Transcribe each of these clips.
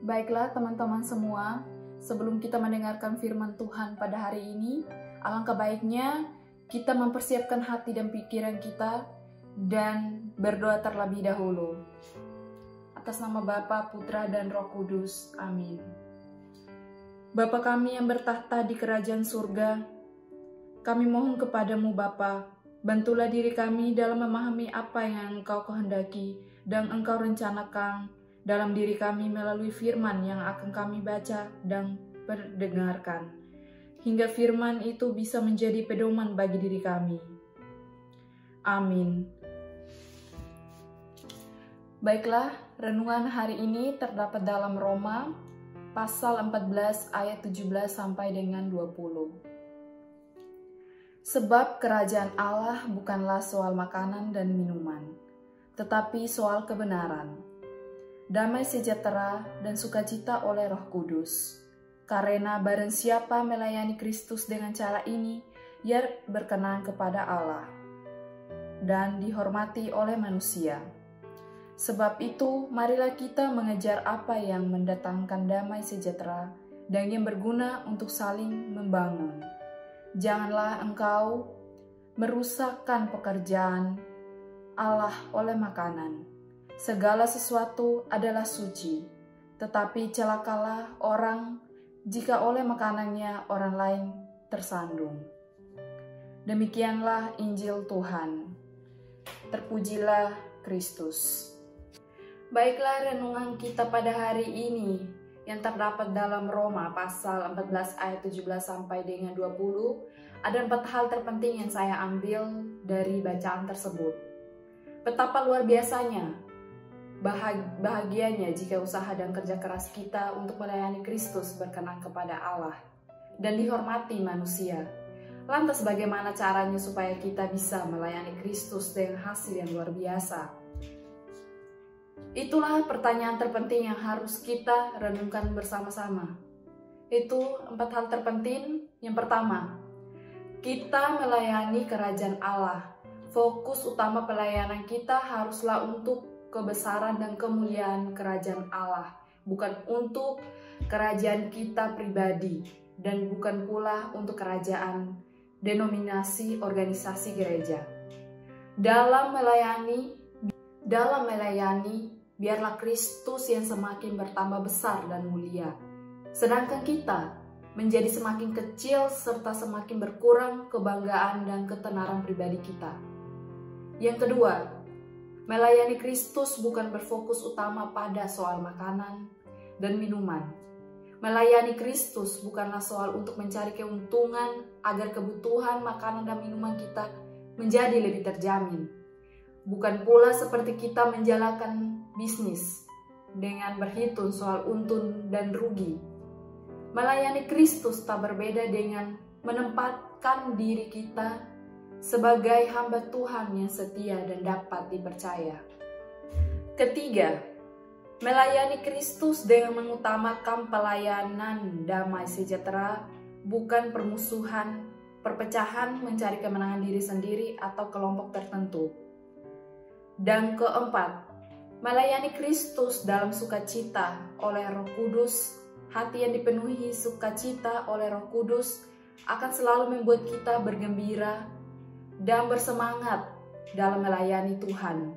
Baiklah teman-teman semua, sebelum kita mendengarkan firman Tuhan pada hari ini, alangkah baiknya kita mempersiapkan hati dan pikiran kita dan berdoa terlebih dahulu. Atas nama Bapa, Putra, dan Roh Kudus. Amin. Bapa kami yang bertahta di kerajaan surga, kami mohon kepadamu Bapa, bantulah diri kami dalam memahami apa yang Engkau kehendaki dan Engkau rencanakan dalam diri kami melalui firman yang akan kami baca dan perdengarkan, hingga firman itu bisa menjadi pedoman bagi diri kami. Amin. Baiklah, renungan hari ini terdapat dalam Roma pasal 14 ayat 17 sampai dengan 20. Sebab kerajaan Allah bukanlah soal makanan dan minuman, tetapi soal kebenaran, damai sejahtera dan sukacita oleh Roh Kudus. Karena barang siapa melayani Kristus dengan cara ini, ia berkenan kepada Allah dan dihormati oleh manusia. Sebab itu, marilah kita mengejar apa yang mendatangkan damai sejahtera dan yang berguna untuk saling membangun. Janganlah engkau merusakkan pekerjaan Allah oleh makanan. Segala sesuatu adalah suci, tetapi celakalah orang jika oleh makanannya orang lain tersandung. Demikianlah Injil Tuhan. Terpujilah Kristus. Baiklah, renungan kita pada hari ini yang terdapat dalam Roma pasal 14 ayat 17 sampai dengan 20. Ada 4 hal terpenting yang saya ambil dari bacaan tersebut. Betapa luar biasanya, bahagianya jika usaha dan kerja keras kita untuk melayani Kristus berkenan kepada Allah dan dihormati manusia. Lantas bagaimana caranya supaya kita bisa melayani Kristus dengan hasil yang luar biasa? Itulah pertanyaan terpenting yang harus kita renungkan bersama-sama. Itu 4 hal terpenting. Yang pertama, kita melayani kerajaan Allah. Fokus utama pelayanan kita haruslah untuk kebesaran dan kemuliaan kerajaan Allah, bukan untuk kerajaan kita pribadi, dan bukan pula untuk kerajaan denominasi organisasi gereja. Dalam melayani, biarlah Kristus yang semakin bertambah besar dan mulia, sedangkan kita menjadi semakin kecil serta semakin berkurang kebanggaan dan ketenaran pribadi kita. Yang kedua, melayani Kristus bukan berfokus utama pada soal makanan dan minuman. Melayani Kristus bukanlah soal untuk mencari keuntungan agar kebutuhan makanan dan minuman kita menjadi lebih terjamin. Bukan pula seperti kita menjalankan bisnis dengan berhitung soal untung dan rugi. Melayani Kristus tak berbeda dengan menempatkan diri kita sebagai hamba Tuhan yang setia dan dapat dipercaya. Ketiga, melayani Kristus dengan mengutamakan pelayanan damai sejahtera, bukan permusuhan, perpecahan, mencari kemenangan diri sendiri atau kelompok tertentu. Dan keempat, melayani Kristus dalam sukacita oleh Roh Kudus. Hati yang dipenuhi sukacita oleh Roh Kudus akan selalu membuat kita bergembira dan bersemangat dalam melayani Tuhan.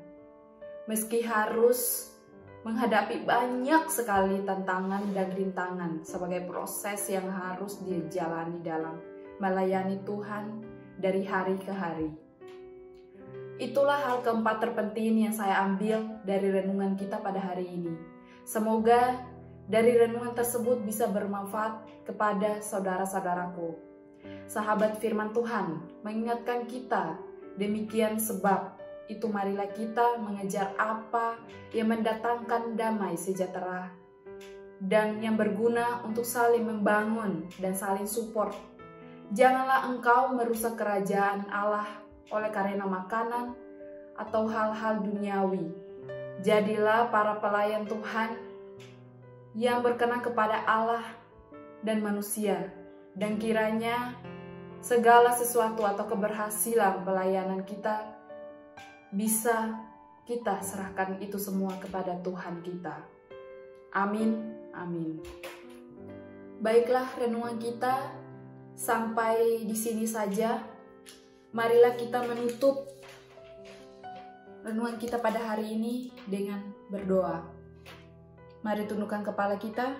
Meski harus menghadapi banyak sekali tantangan dan rintangan sebagai proses yang harus dijalani dalam melayani Tuhan dari hari ke hari. Itulah hal keempat terpenting yang saya ambil dari renungan kita pada hari ini. Semoga dari renungan tersebut bisa bermanfaat kepada saudara-saudaraku. Sahabat firman Tuhan mengingatkan kita, demikian sebab itu marilah kita mengejar apa yang mendatangkan damai sejahtera dan yang berguna untuk saling membangun dan saling support. Janganlah engkau merusak kerajaan Allah oleh karena makanan atau hal-hal duniawi. Jadilah para pelayan Tuhan yang berkenan kepada Allah dan manusia, dan kiranya segala sesuatu atau keberhasilan pelayanan kita bisa kita serahkan itu semua kepada Tuhan kita. Amin. Amin. Baiklah, renungan kita sampai di sini saja. Marilah kita menutup renungan kita pada hari ini dengan berdoa. Mari tundukkan kepala kita.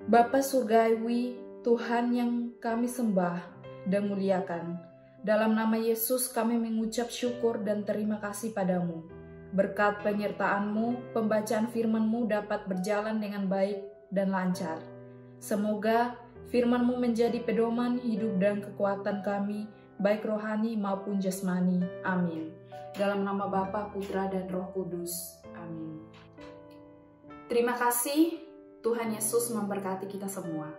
Bapa Surgawi, Tuhan yang kami sembah dan muliakan, dalam nama Yesus kami mengucap syukur dan terima kasih padamu. Berkat penyertaan-Mu, pembacaan firman-Mu dapat berjalan dengan baik dan lancar. Semoga firman-Mu menjadi pedoman hidup dan kekuatan kami, baik rohani maupun jasmani. Amin. Dalam nama Bapa, Putra, dan Roh Kudus. Amin. Terima kasih. Tuhan Yesus memberkati kita semua.